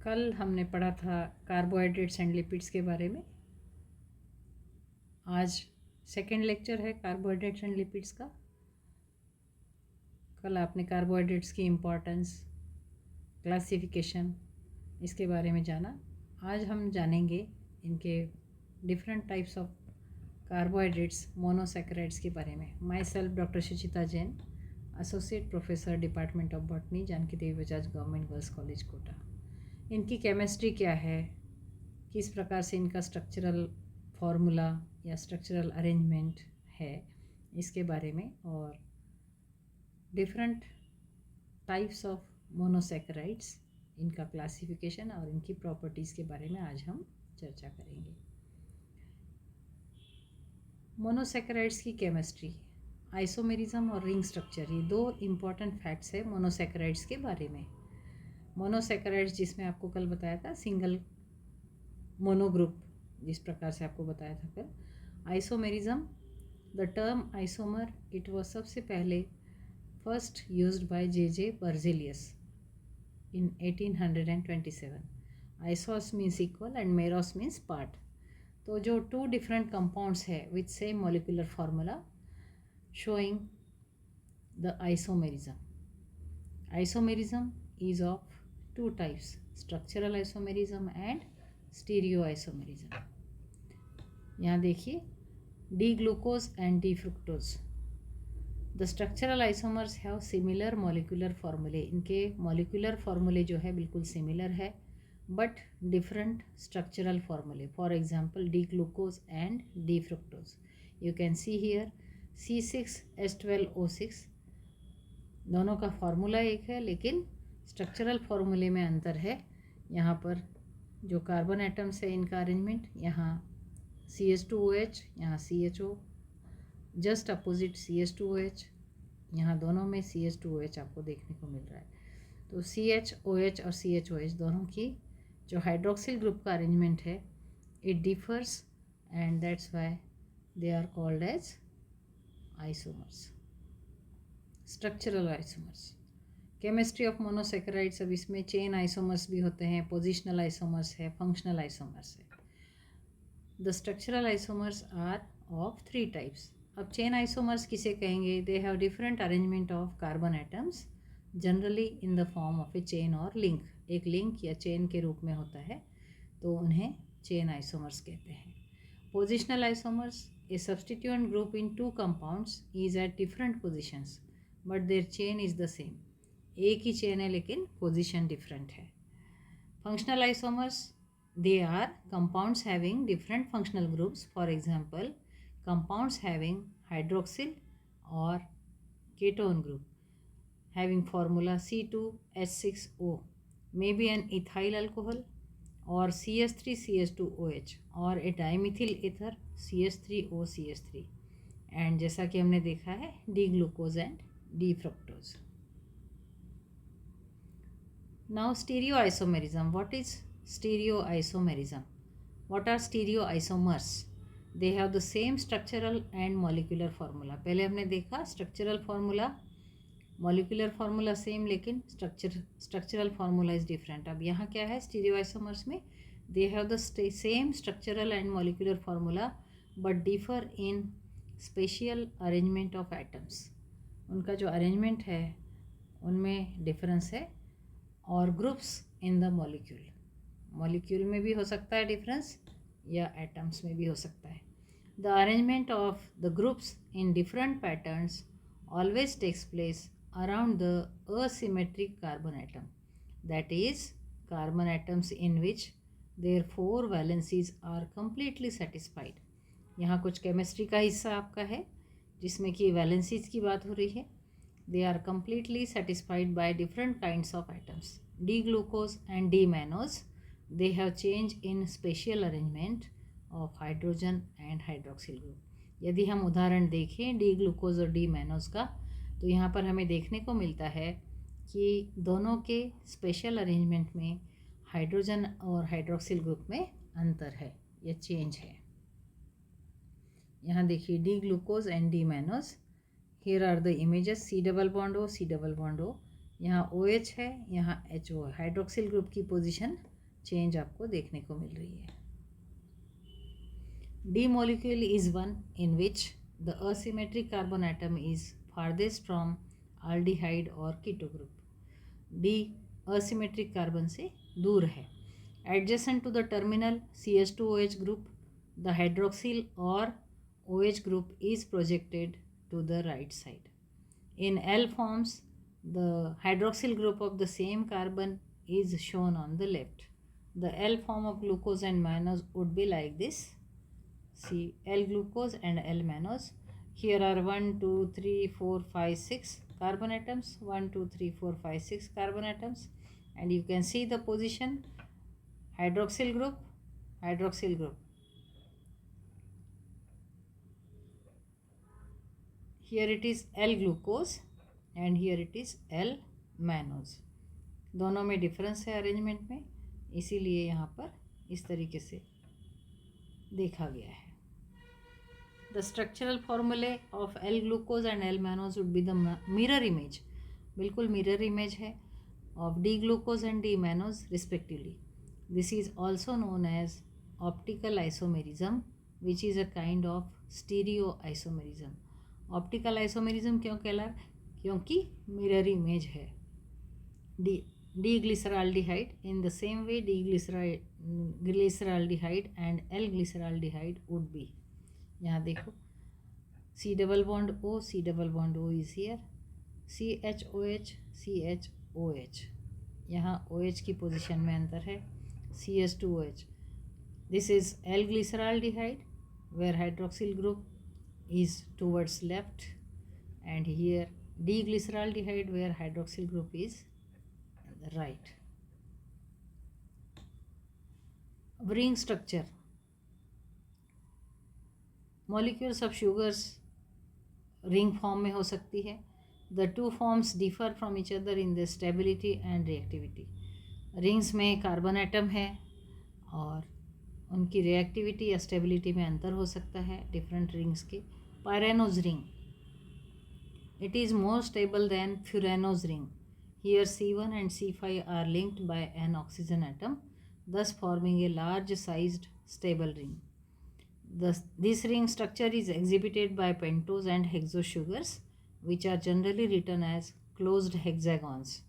कल हमने पढ़ा था कार्बोहाइड्रेट्स एंड लिपिड्स के बारे में। आज सेकंड लेक्चर है कार्बोहाइड्रेट्स एंड लिपिड्स का। कल आपने कार्बोहाइड्रेट्स की इम्पोर्टेंस, क्लासिफिकेशन, इसके बारे में जाना। आज हम जानेंगे इनके different types of carbohydrates, monosaccharides के बारे में। Myself doctor Suchita Jain, associate professor, department of botany, Janaki Devi Bajaj government girls college Kota. इनकी केमिस्ट्री क्या है, किस प्रकार से इनका स्ट्रक्चरल फॉर्मूला या स्ट्रक्चरल अरेंजमेंट है, इसके बारे में, और डिफरेंट टाइप्स ऑफ मोनोसैकेराइड्स, इनका क्लासिफिकेशन और इनकी प्रॉपर्टीज़ के बारे में आज हम चर्चा करेंगे। मोनोसैकेराइड्स की केमिस्ट्री, आइसोमेरिज्म और रिंग स्ट्रक्चर, ये दो इम्पॉर्टेंट फैक्ट्स है मोनोसैकेराइड्स के बारे में। मोनोसैकेराइड्स जिसमें आपको कल बताया था सिंगल मोनोग्रुप, जिस प्रकार से आपको बताया था कल। Isomerism, the term isomer, it was सबसे पहले first used by J Berzelius in 1827. Isos means equal and meros means part. तो जो टू डिफरेंट कंपाउंड्स है with same molecular formula showing the isomerism. Isomerism is of two types, structural isomerism and stereoisomerism. यहाँ देखिए, D glucose and D fructose. The structural isomers have similar molecular फार्मूले. इनके molecular फार्मूले जो है बिल्कुल similar है, बट डिफरेंट स्ट्रक्चरल फार्मूले. For example D glucose and D fructose. You can see here C6H12O6. दोनों का फार्मूला एक है, लेकिन स्ट्रक्चरल फार्मूले में अंतर है. यहाँ पर जो कार्बन एटम्स है, इनका अरेंजमेंट, यहाँ CH2OH, यहाँ CHO, जस्ट अपोजिट CH2OH, यहाँ दोनों में CH2OH आपको देखने को मिल रहा है. तो CHOH और CHOH दोनों की जो हाइड्रोक्सिल ग्रुप का अरेंजमेंट है, it differs and that's why they are called as isomers, structural isomers. Chemistry of monosaccharides, अब इसमें चेन आइसोमर्स भी होते हैं, पोजिशनल आइसोमर्स है, फंक्शनल आइसोमर्स है. The structural isomers are of three types. अब चेन आइसोमर्स किसे कहेंगे? They have different arrangement of carbon atoms, generally in the form of a chain और लिंक. एक लिंक या चेन के रूप में होता है, तो उन्हें चेन आइसोमर्स कहते हैं. Positional isomers, a substituent group in two compounds is at different positions but their chain is the same. एक ही चेन है लेकिन पोजिशन डिफरेंट है. Functional isomers, they are compounds having different functional groups. For example, compounds having hydroxyl or ketone group having formula C2H6O may be an ethyl alcohol or CH3CH2OH or a dimethyl ether CH3OCH3. and जैसा कि हमने देखा है D glucose and D fructose. Now stereoisomerism. What is stereoisomerism? What are stereoisomers? They have the same structural and molecular formula. पहले हमने देखा structural formula, molecular formula same, लेकिन structural formula is different. अब यहाँ क्या है stereoisomers में? They have the same structural and molecular formula but differ in spatial arrangement of atoms. उनका जो arrangement है उनमें difference है, और groups in the molecule. Molecule में भी हो सकता है डिफरेंस या एटम्स में भी हो सकता है. The arrangement of the groups in different patterns always takes place around the asymmetric carbon atom, that is carbon atoms in which there 4 valencies are completely satisfied. यहाँ कुछ केमिस्ट्री का हिस्सा आपका है जिसमें कि वैलेंसीज की बात हो रही है. They are completely satisfied by different kinds of atoms. D-glucose and D-mannose, they have change in spatial arrangement of hydrogen and hydroxyl group. यदि हम उदाहरण देखें D-glucose और D-mannose का, तो यहाँ पर हमें देखने को मिलता है कि दोनों के स्पेशल अरेंजमेंट में हाइड्रोजन और हाइड्रोक्सिल ग्रुप में अंतर है या चेंज है. यहाँ देखिए D-glucose and D-mannose. Here are the images, C double bond O, C double bond O. यहाँ OH है, यहाँ HO है। हाइड्रोक्सिल ग्रुप की पोजीशन चेंज आपको देखने को मिल रही है। D molecule is one in which the asymmetric carbon atom is farthest from aldehyde or keto group. D asymmetric carbon से दूर है। Adjacent to the terminal CH2OH group, the hydroxyl or OH group is projected to the right side. In L forms, the hydroxyl group of the same carbon is shown on the left. The L form of glucose and mannose would be like this. See, L glucose and L mannose. Here are 1, 2, 3, 4, 5, 6 carbon atoms. 1, 2, 3, 4, 5, 6 carbon atoms. And you can see the position. Hydroxyl group, hydroxyl group. Here it is L glucose and here it is L mannose. दोनों में difference है arrangement में, इसीलिए यहाँ पर इस तरीके से देखा गया है. The structural formulae of L glucose and L mannose would be the mirror image, बिल्कुल mirror image है, of D glucose and D mannose respectively. This is also known as optical isomerism, which is a kind of stereoisomerism. Optical isomerism क्यों कहला? क्योंकि mirror image है. D-glyceraldehyde, in the same way D-glyceraldehyde and L-glyceraldehyde would be. यहाँ देखो, C double bond O, C double bond O is here, CHOH, CHOH. यहाँ OH की position में अंतर है, CH2OH. This is L-glyceraldehyde, where hydroxyl group is towards left, and here D-glyceraldehyde, where hydroxyl group is right. Ring structure. Molecules of sugars ring form में हो सकती है. The two forms differ from each other in their stability and reactivity. Rings में carbon atom है और उनकी reactivity या stability में अंतर हो सकता है डिफरेंट रिंग्स के. Pyranose ring, it is more stable than furanose ring. Here C1 and C5 are linked by an oxygen atom, thus forming a large sized stable ring. This ring structure is exhibited by pentose and hexose sugars, which are generally written as closed hexagons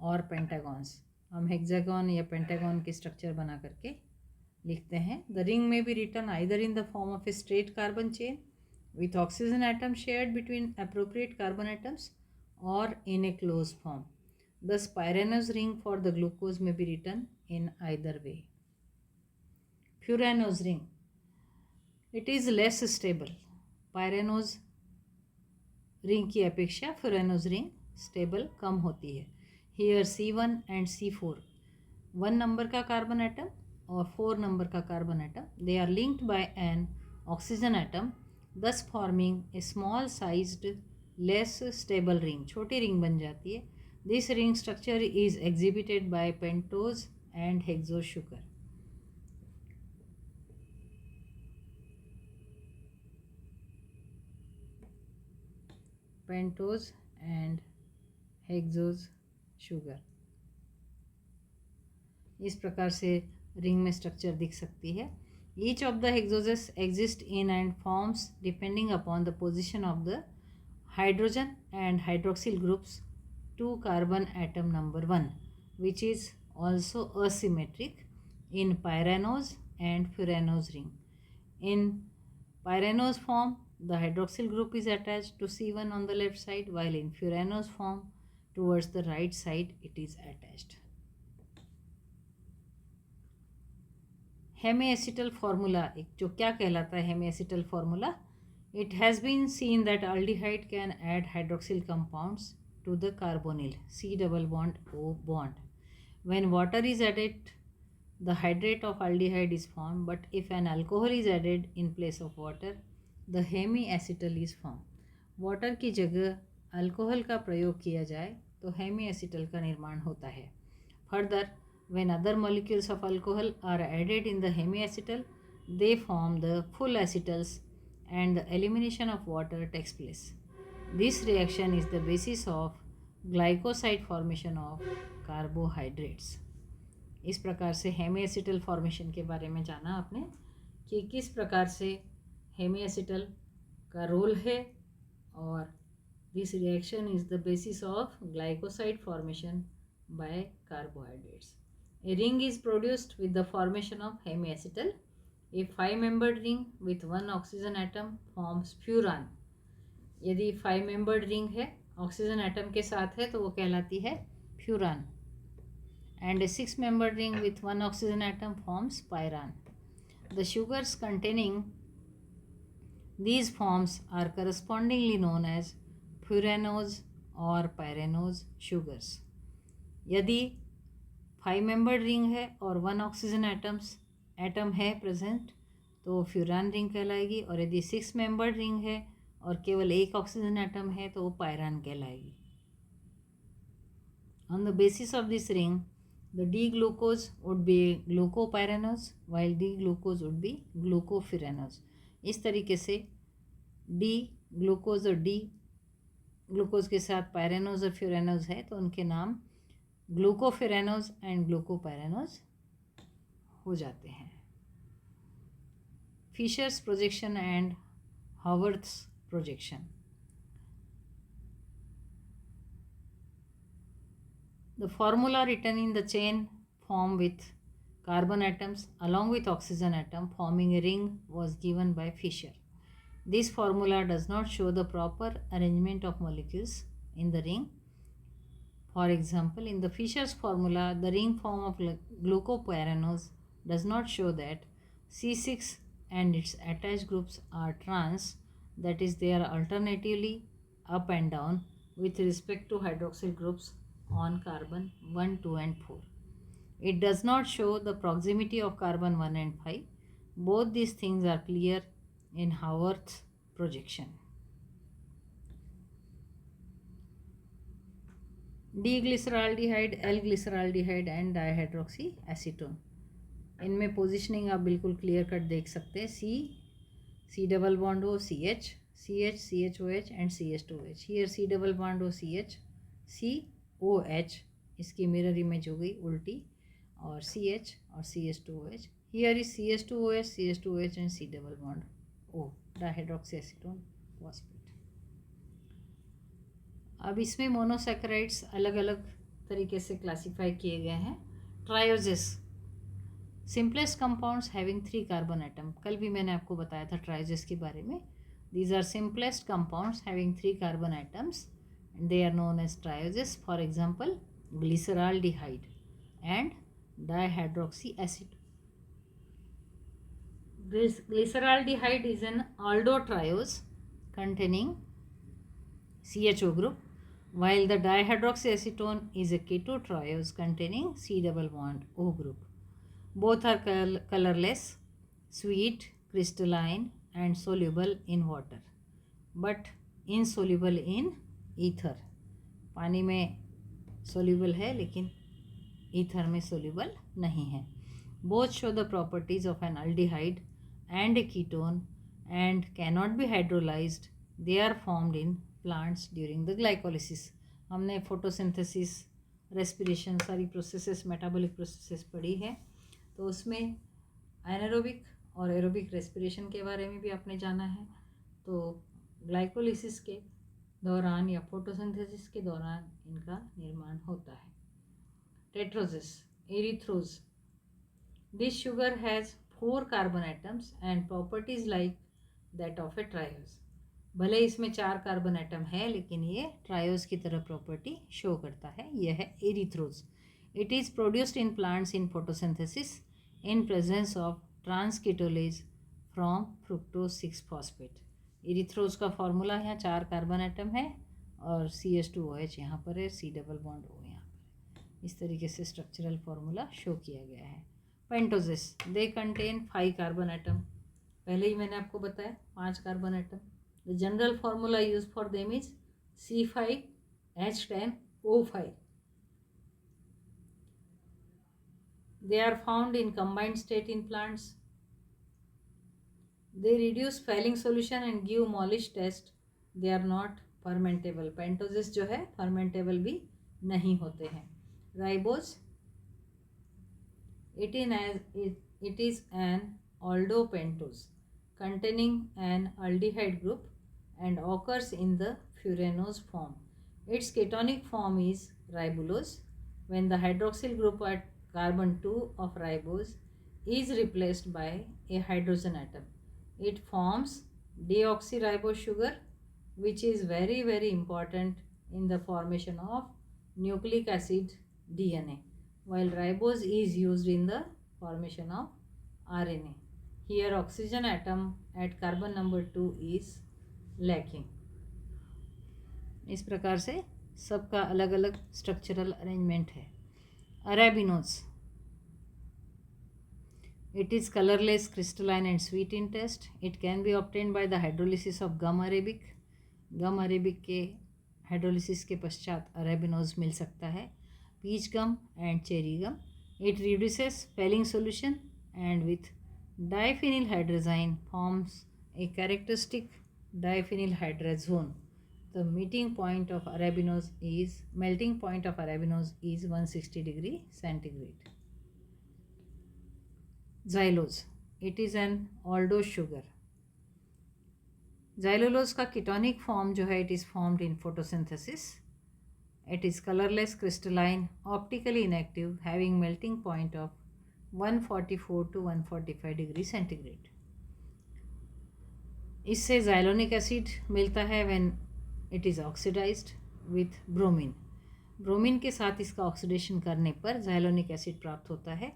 or pentagons. हम hexagon या pentagon के structure बना करके लिखते हैं. The ring may be written either in the form of a straight carbon chain with oxygen atom shared between appropriate carbon atoms or in a closed form. Thus, pyranose ring for the glucose may be written in either way. Furanose ring, it is less stable. Pyranose ring की अपेक्षा furanose ring stable कम होती है. Here C1 and C4, 1 number का carbon atom और 4 number का carbon atom, they are linked by an oxygen atom, thus forming a small sized less stable ring. छोटी ring बन जाती है. This ring structure is exhibited by pentose and hexose sugar. Pentose and hexose sugar. इस प्रकार से ring में structure दिख सकती है. Each of the hexoses exist in and forms depending upon the position of the hydrogen and hydroxyl groups to carbon atom number 1, which is also asymmetric in pyranose and furanose ring. In pyranose form, the hydroxyl group is attached to C1 on the left side, while in furanose form, towards the right side, it is attached. Hemiacetal formula, जो क्या कहलाता है hemiacetal formula? It has been seen that aldehyde can add hydroxyl compounds to the carbonyl C double bond O bond. When water is added, the hydrate of aldehyde is formed, but if an alcohol is added in place of water, the hemiacetal is formed. Water की जगह alcohol का प्रयोग किया जाए तो हेमीएसिटल का निर्माण होता है. Further, when other molecules of alcohol are added in the hemiacetal, they form the full acetals and the elimination of water takes place. This reaction is the basis of glycoside formation of carbohydrates. इस प्रकार से Hemy acetal formation के बारे में जाना आपने कि किस प्रकार से हेमी एसिटल का रोल है, और this reaction is the basis of glycoside formation by carbohydrates. A ring is produced with the formation of hemiacetal. A 5-membered ring with 1 oxygen atom forms furan. यदि 5-membered ring है, oxygen atom के साथ है, तो वो कहलाती है furan. And a 6-membered ring with 1 oxygen atom forms pyran. The sugars containing these forms are correspondingly known as furanose or pyranose sugars. यदि 5-membered ring है और 1 ऑक्सीजन एटम है प्रेजेंट, तो फ्यूरान रिंग कहलाएगी, और यदि 6-membered रिंग है और केवल 1 ऑक्सीजन एटम है तो वो पायरान कहलाएगी। On the basis of this ring, the D-glucose would be glucopyranose while D-glucose would be glucofuranose. इस तरीके से D ग्लूकोज और D ग्लूकोज के साथ पायरेनोज और फ्यूरेनोज है, तो उनके नाम ग्लूकोफिरेनोज एंड ग्लूकोपायरेनोज हो जाते हैं। Fisher's projection and Haworth's projection. The formula written in the chain form with carbon atoms along with oxygen atom forming a ring was given by Fisher. This formula does not show the proper arrangement of molecules in the ring. For example, in the Fisher's formula, the ring form of glucopyranose does not show that C6 and its attached groups are trans, that is, they are alternatively up and down with respect to hydroxyl groups on carbon 1, 2 and 4. It does not show the proximity of carbon 1 and 5. Both these things are clear in Haworth's projection. D-glyceraldehyde, L-glyceraldehyde and dihydroxyacetone, इनमें positioning आप बिल्कुल clear cut देख सकते हैं। C double bond O CH, CH CHOH and CH2OH. Here C double bond O CH, COH, इसकी mirror image हो गई उल्टी, और CH और CH2OH. Here is CH2OH, CH2OH and C double bond O, dihydroxyacetone phosphate. अब इसमें monosaccharides अलग अलग तरीके से क्लासीफाई किए गए हैं। Trioses, simplest compounds having 3 carbon atom. कल भी मैंने आपको बताया था ट्रायोजेस के बारे में। These are simplest compounds having 3 carbon atoms and they are known as trioses. For example, glyceraldehyde and dihydroxyacetone. This glyceraldehyde is an aldotriose containing CHO group, while the dihydroxyacetone is a ketotriose containing C double bond O group. Both are colorless, sweet, crystalline and soluble in water, but insoluble in ether. पानी में soluble है लेकिन ether में soluble नहीं है। Both show the properties of an aldehyde and a ketone and cannot be hydrolysed. They are formed in plants during the glycolysis. हमने photosynthesis, respiration, सारी processes, metabolic processes पढ़ी है, तो उसमें एनारोबिक और एरोबिक रेस्पिरेशन के बारे में भी आपने जाना है। तो ग्लाइकोलिसिस के दौरान या फोटोसिंथेसिस के दौरान इनका निर्माण होता है। Tetroses, erythrose, this sugar has 4 carbon atoms and properties like that of a triose. भले इसमें 4 कार्बन एटम है लेकिन ये ट्रायोज की तरह प्रॉपर्टी शो करता है। यह है erythrose. It is produced in plants in photosynthesis in presence of transketolase from fructose 6 phosphate. Erythrose का फॉर्मूला यहाँ 4 कार्बन एटम है और CH2OH यहाँ पर है, C डबल बॉन्ड O यहाँ पर है। इस तरीके से स्ट्रक्चरल फॉर्मूला शो किया गया है। पेंटोजिस, दे कंटेन 5 कार्बन एटम। पहले ही मैंने आपको बताया 5 carbon atom. The general formula use for them is C5H10O5। They are found in combined state in plants. They reduce failing solution and give Molish test. They are not fermentable, पेंटोजेस जो है fermentable भी नहीं होते हैं। Ribose it is an aldopentose containing an aldehyde group and occurs in the furanose form. Its ketonic form is ribulose. When the hydroxyl group at carbon 2 of ribose is replaced by a hydrogen atom, it forms deoxyribose sugar, which is very important in the formation of nucleic acid DNA, while ribose is used in the formation of RNA. Here oxygen atom at carbon number 2 is lacking. इस प्रकार से सबका अलग अलग structural arrangement है। Arabinose, it is colorless, crystalline and sweet in taste. It can be obtained by the hydrolysis of gum arabic. Gum arabic के hydrolysis के पश्चात अरेबिनोज मिल सकता है। Peach gum and cherry gum. It reduces failing solution and with diphenyl hydrazine forms a characteristic diphenyl hydrazone. The melting point of arabinose is 160 degree centigrade. Xylose, it is an aldose sugar. Xylulose का ketonic form जो है, it is formed in photosynthesis. It is colorless, crystalline, optically inactive, having melting point of 144 to 145 degree centigrade. इससे xylonic acid मिलता है when it is oxidized with bromine. Bromine के साथ इसका oxidation करने पर xylonic acid प्राप्त होता है.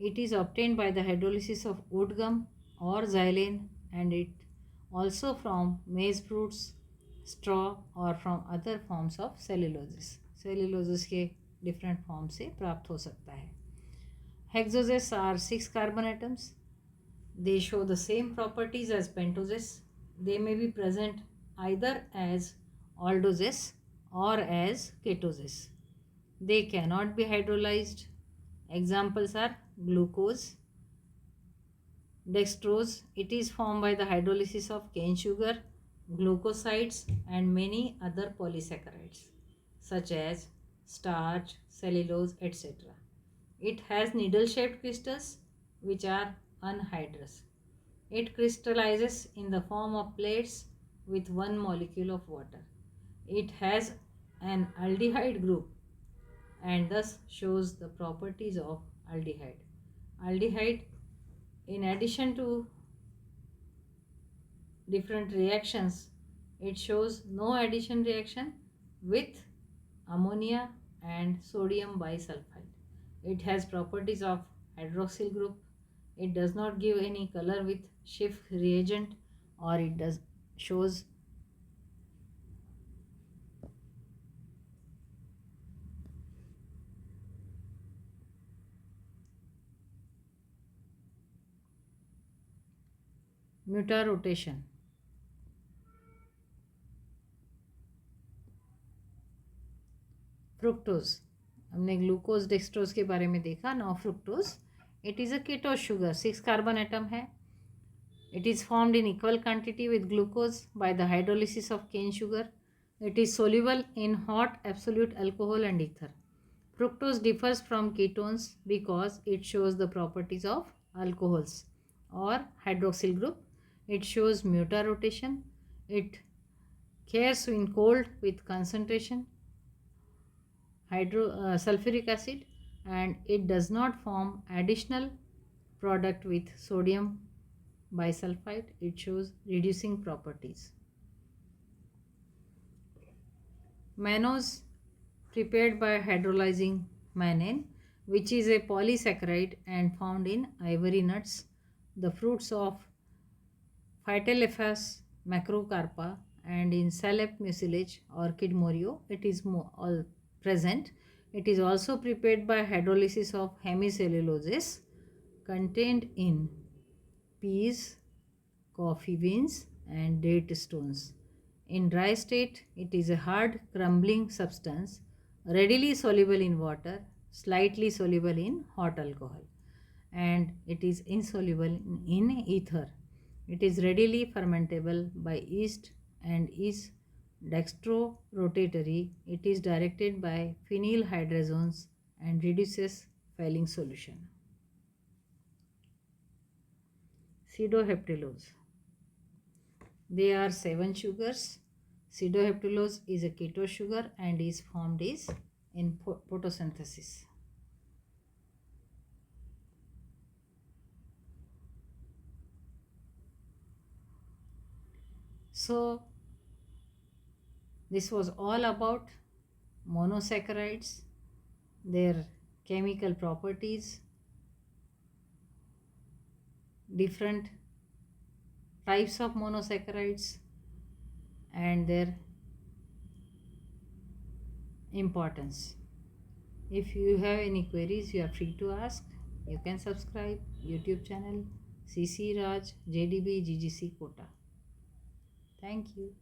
It is obtained by the hydrolysis of wood gum or xylane, and it also from maize fruits, straw or from other forms of celluloses. Celluloses के different forms से प्राप्त हो सकता है. Hexoses are 6 carbon atoms. They show the same properties as pentoses. They may be present either as aldoses or as ketoses. They cannot be hydrolyzed. Examples are glucose, dextrose. It is formed by the hydrolysis of cane sugar, glucosides and many other polysaccharides such as starch, cellulose, etc. It has needle-shaped crystals which are anhydrous. It crystallizes in the form of plates with one molecule of water. It has an aldehyde group and thus shows the properties of aldehyde. Aldehyde, in addition to different reactions, it shows no addition reaction with ammonia and sodium bisulfite. It has properties of hydroxyl group. It does not give any color with Schiff reagent, or it does shows mutarotation. Fructose, हमने glucose dextrose के बारे में देखा. Now fructose, it is a ketose sugar, 6 carbon atom है. It is formed in equal quantity with glucose by the hydrolysis of cane sugar. It is soluble in hot absolute alcohol and ether. Fructose differs from ketones because it shows the properties of alcohols or hydroxyl group. It shows mutarotation. It cares in cold with concentration sulfuric acid, and it does not form additional product with sodium bisulfite. It shows reducing properties. Mannose, prepared by hydrolyzing mannane, which is a polysaccharide and found in ivory nuts, the fruits of Phytolepis macrocarpa, and in Salep mucilage orchid morio, it is all present. It is also prepared by hydrolysis of hemicelluloses contained in peas, coffee beans and date stones. In dry state, it is a hard crumbling substance, readily soluble in water, slightly soluble in hot alcohol, and it is insoluble in ether. It is readily fermentable by yeast and is dextrorotatory. It is directed by phenylhydrazones and reduces Fehling solution. Pseudoheptulose. They are 7 sugars. Pseudoheptulose is a keto sugar and is formed in photosynthesis. So this was all about monosaccharides, their chemical properties, different types of monosaccharides and their importance. If you have any queries, you are free to ask. You can subscribe YouTube channel CC Raj JDB GGC Kota. Thank you.